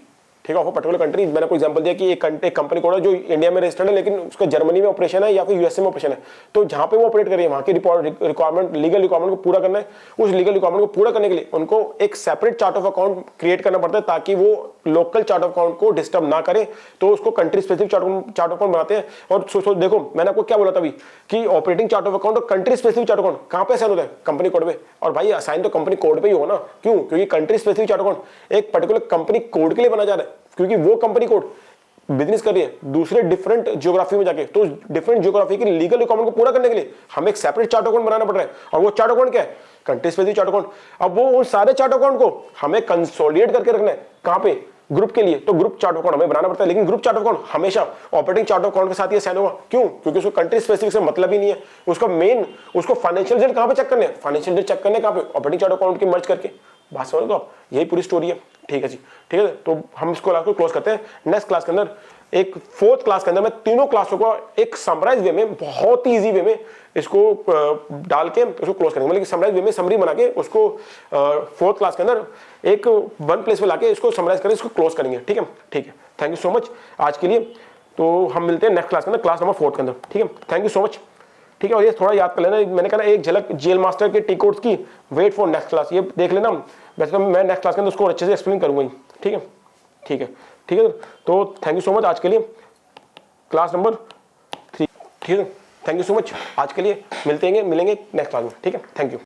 ठीक है, of particular country. मैंने आपको example दिया कि एक company code है जो India में रजिस्टर्ड है लेकिन उसका जर्मनी में ऑपरेशन है या फिर यूएसए में ऑपरेशन है, तो जहां पे वो ऑपरेट कर रही है वहां की रिक्वायरमेंट, लीगल रिक्वायरमेंट को पूरा करना है। उस लीगल रिक्वायरमेंट को पूरा करने के लिए उनको एक separate chart of account create करना पड़ता है ताकि वो लोकल चार्ट ऑफ अकाउंट को डिस्टर्ब ना करे, तो उसको country specific chart of account बनाते हैं। और देखो मैंने आपको क्या बोला था अभी कि ऑपरेटिंग चार्ट ऑफ अकाउंट और कंट्री स्पेसिफिक चार्ट अकाउंट कहां पे असाइन होता है, कंपनी कोड पे। और भाई असाइन तो कंपनी कोड पे ही हो ना, क्यों, क्योंकि कंट्री स्पेसिफिक चार्ट अकाउंट एक पर्टिकुलर कंपनी कोड के लिए बना जा रहा है, क्योंकि वो कंपनी कोड बिजनेस कर रही है दूसरे डिफरेंट ज्योग्राफी में जाके, तो डिफरेंट ज्योग्राफी की लीगल रिक्वायरमेंट को पूरा करने के लिए हमें एक सेपरेट चार्ट अकाउंट बनाना पड़ रहा है। और वो चार्ट अकाउंट क्या है, कंट्री स्पेसिफिक चार्ट अकाउंट। अब वो उन सारे चार्ट अकाउंट को हमें कंसोलिडेट करके रखना है कहां पे, ग्रुप के लिए, तो ग्रुप चार्ट अकाउंट हमें बनाना पड़ता है। लेकिन ग्रुप चार्ट अकाउंट हमेशा ऑपरेटिंग चार्ट अकाउंट के साथ ही असाइन होगा, क्यों, क्योंकि उसको कंट्री स्पेसिफिक से मतलब ही नहीं है। उसका मेन, उसको फाइनेंशियल रिजल्ट कहां पे चेक करने हैं, फाइनेंशियल रिजल्ट चेक करने कहां पे, ऑपरेटिंग चार्ट अकाउंट की मर्ज करके। बात समझ लो आप, यही पूरी स्टोरी है। ठीक है जी, ठीक है, तो हम इसको क्लोज करते हैं। नेक्स्ट क्लास के अंदर, एक 4th क्लास के अंदर मैं तीनों क्लासों को एक समराइज वे में, बहुत ही इजी वे में इसको डाल के उसको क्लोज करेंगे, मतलब समराइज वे में समरी बना के उसको 4th क्लास के अंदर एक वन प्लेस पे लाके इसको समराइज करें, इसको क्लोज करेंगे। ठीक है, ठीक है, थैंक यू सो मच आज के लिए। तो हम मिलते हैं नेक्स्ट क्लास के अंदर, क्लास नंबर 4 के अंदर। ठीक है, थैंक यू सो मच। ठीक है, और ये थोड़ा याद कर लेना, मैंने कहा एक झलक जीएल मास्टर के टी कोड्स की, वेट फॉर नेक्स्ट क्लास, ये देख लेना। वैसे तो मैं नेक्स्ट क्लास के अंदर उसको अच्छे से एक्सप्लेन करूंगा ही। ठीक है, ठीक है, ठीक है, तो थैंक यू सो मच आज के लिए, क्लास नंबर 3। ठीक है, थैंक यू सो मच आज के लिए, मिलेंगे नेक्स्ट क्लास में। ठीक है, थैंक यू।